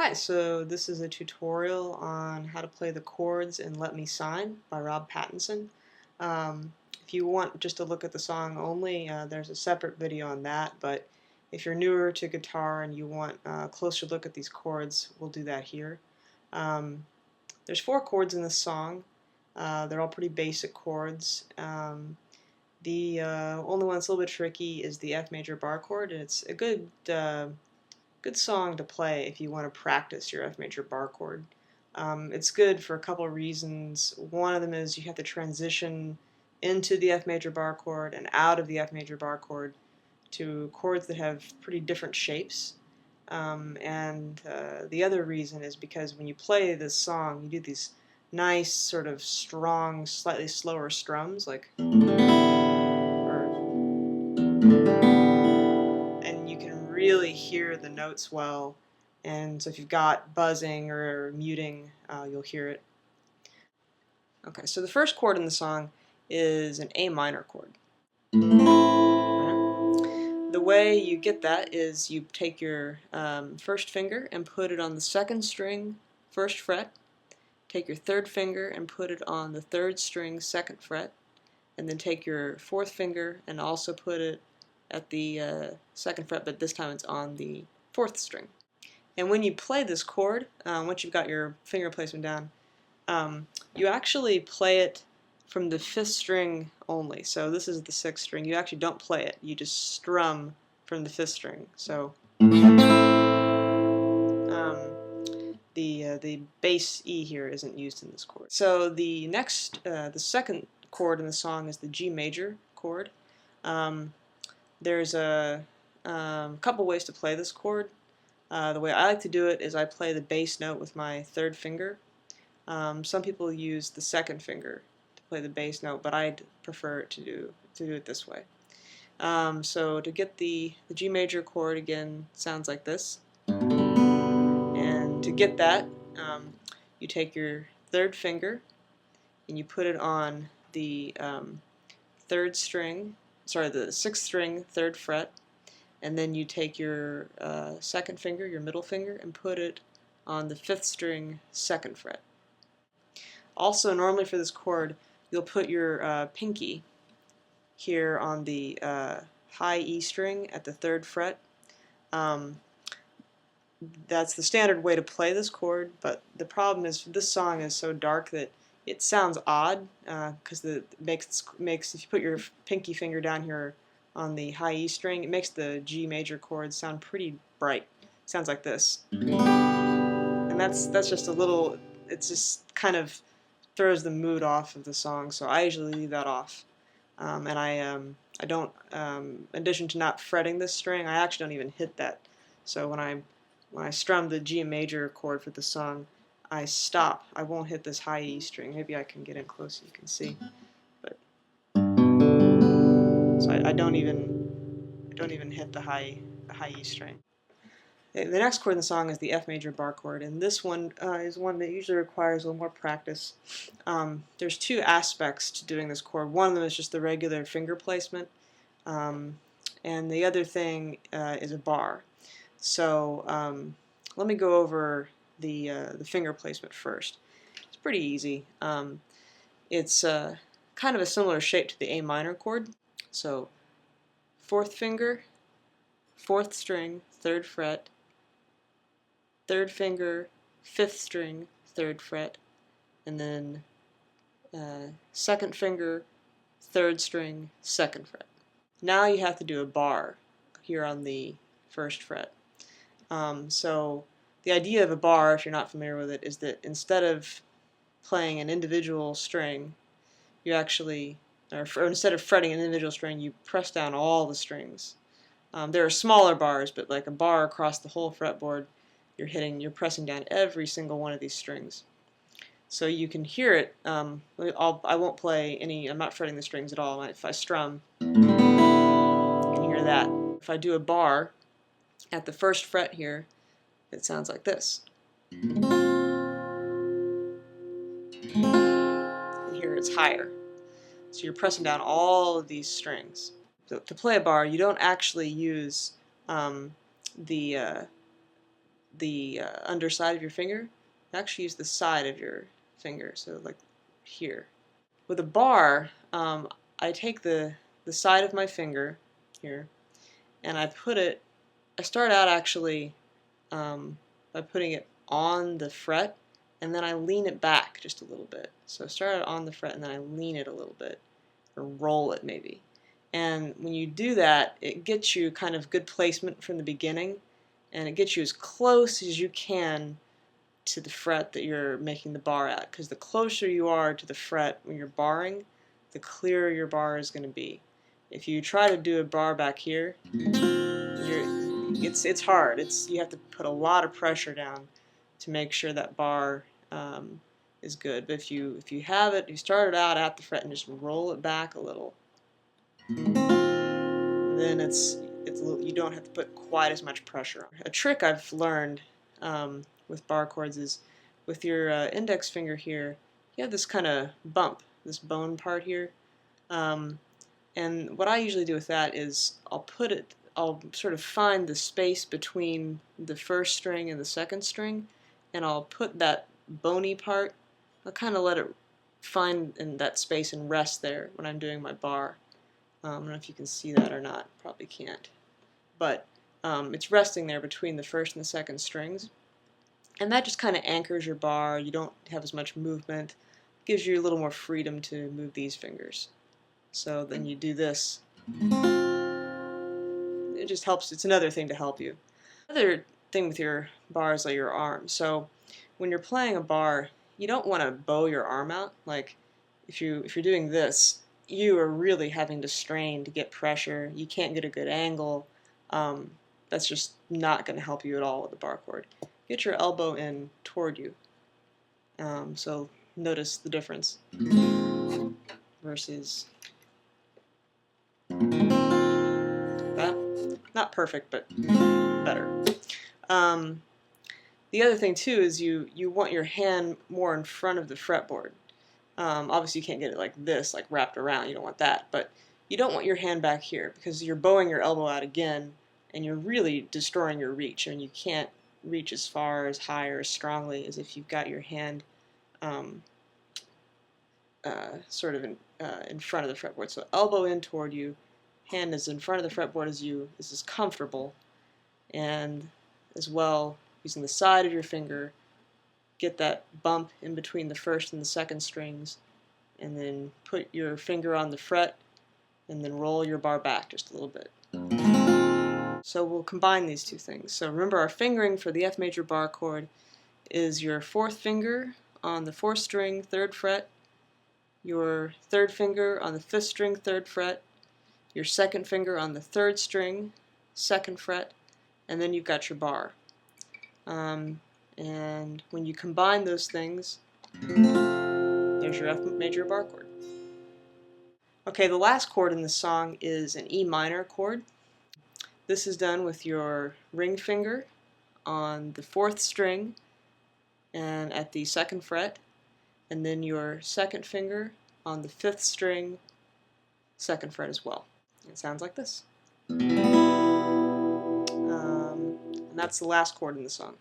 Hi, so this is a tutorial on how to play the chords in Let Me Sign by Rob Pattinson. If you want just to look at the song only, there's a separate video on that, but if you're newer to guitar and you want a closer look at these chords, we'll do that here. There's 4 chords in this song. They're all pretty basic chords. The only one that's a little bit tricky is the F major bar chord, and it's a good song to play if you want to practice your F major bar chord. It's good for a couple of reasons. One of them is you have to transition into the F major bar chord and out of the F major bar chord to chords that have pretty different shapes. And the other reason is because when you play this song, you do these nice, sort of strong, slightly slower strums, like, and you can really hear the notes well. And so if you've got buzzing or muting, you'll hear it. Okay, so the first chord in the song is an A minor chord. The way you get that is you take your first finger and put it on the second string, first fret. Take your third finger and put it on the third string, second fret. And then take your fourth finger and also put it at the second fret, but this time it's on the fourth string. And when you play this chord, once you've got your finger placement down, you actually play it from the fifth string only. So this is the sixth string. You actually don't play it. You just strum from the fifth string. So the bass E here isn't used in this chord. So the second chord in the song is the G major chord. There's a couple ways to play this chord. The way I like to do it is I play the bass note with my third finger. Some people use the second finger to play the bass note, but I'd prefer to do it this way. So to get the G major chord, again, sounds like this. And to get that, you take your third finger and you put it on the the sixth string, third fret, and then you take your second finger, your middle finger, and put it on the fifth string, second fret. Also, normally for this chord, you'll put your pinky here on the high E string at the third fret. That's the standard way to play this chord, but the problem is this song is so dark that it sounds odd because it makes if you put your pinky finger down here on the high E string, it makes the G major chord sound pretty bright. It sounds like this, and that's just a little. It just kind of throws the mood off of the song, so I usually leave that off. And I don't. In addition to not fretting this string, I actually don't even hit that. So when I strum the G major chord for the song, I stop. I won't hit this high E string. Maybe I can get in close so you can see. But so I don't even hit the high E string. The next chord in the song is the F major bar chord, and this one is one that usually requires a little more practice. There's 2 aspects to doing this chord. One of them is just the regular finger placement, and the other thing is a bar. So let me go over the finger placement first. It's pretty easy. It's kind of a similar shape to the A minor chord. So fourth finger, fourth string, third fret, third finger, fifth string, third fret, and then second finger, third string, second fret. Now you have to do a bar here on the first fret. So the idea of a bar, if you're not familiar with it, is that instead of playing an individual string, you actually, or instead of fretting an individual string, you press down all the strings. There are smaller bars, but like a bar across the whole fretboard, you're pressing down every single one of these strings. So you can hear it. I won't play any. I'm not fretting the strings at all. If I strum, you can hear that. If I do a bar at the first fret here, it sounds like this. And here it's higher. So you're pressing down all of these strings. So to play a bar, you don't actually use the the underside of your finger, you actually use the side of your finger, so like here. With a bar, I take the side of my finger here, and I start out actually by putting it on the fret, and then I lean it back just a little bit. So I start out on the fret, and then I lean it a little bit, or roll it maybe. And when you do that, it gets you kind of good placement from the beginning, and it gets you as close as you can to the fret that you're making the bar at, because the closer you are to the fret when you're barring, the clearer your bar is going to be. If you try to do a bar back here, it's hard. You have to put a lot of pressure down to make sure that bar is good. But if you have it, you start it out at the fret and just roll it back a little, then you don't have to put quite as much pressure on. A trick I've learned with bar chords is with your index finger here, you have this kind of bump, this bone part here, and what I usually do with that is I'll sort of find the space between the first string and the second string, and I'll put that bony part, I'll kind of let it find in that space and rest there when I'm doing my bar. I don't know if you can see that or not, probably can't. But it's resting there between the first and the second strings. And that just kind of anchors your bar. You don't have as much movement. Gives you a little more freedom to move these fingers. So then you do this. It just helps. It's another thing to help you. Another thing with your bar is like your arm. So when you're playing a bar, you don't want to bow your arm out. Like if you're doing this, you are really having to strain to get pressure. You can't get a good angle. That's just not going to help you at all with the bar chord. Get your elbow in toward you. So notice the difference versus that. Not perfect, but better. The other thing too is you want your hand more in front of the fretboard. Obviously you can't get it like this, like wrapped around, you don't want that, but you don't want your hand back here because you're bowing your elbow out again and you're really destroying your reach, and you can't reach as far, as high, or as strongly as if you've got your hand sort of in front of the fretboard. So elbow in toward you, hand is in front of the fretboard as you. This is comfortable, and as well using the side of your finger, get that bump in between the first and the second strings, and then put your finger on the fret and then roll your bar back just a little bit. So we'll combine these two things. So remember, our fingering for the F major bar chord is your fourth finger on the fourth string, third fret, your third finger on the fifth string, third fret, your second finger on the third string, second fret, and then you've got your bar. And when you combine those things, there's your F major bar chord. Okay, the last chord in the song is an E minor chord. This is done with your ring finger on the fourth string and at the second fret, and then your second finger on the fifth string, second fret as well. It sounds like this. And that's the last chord in the song.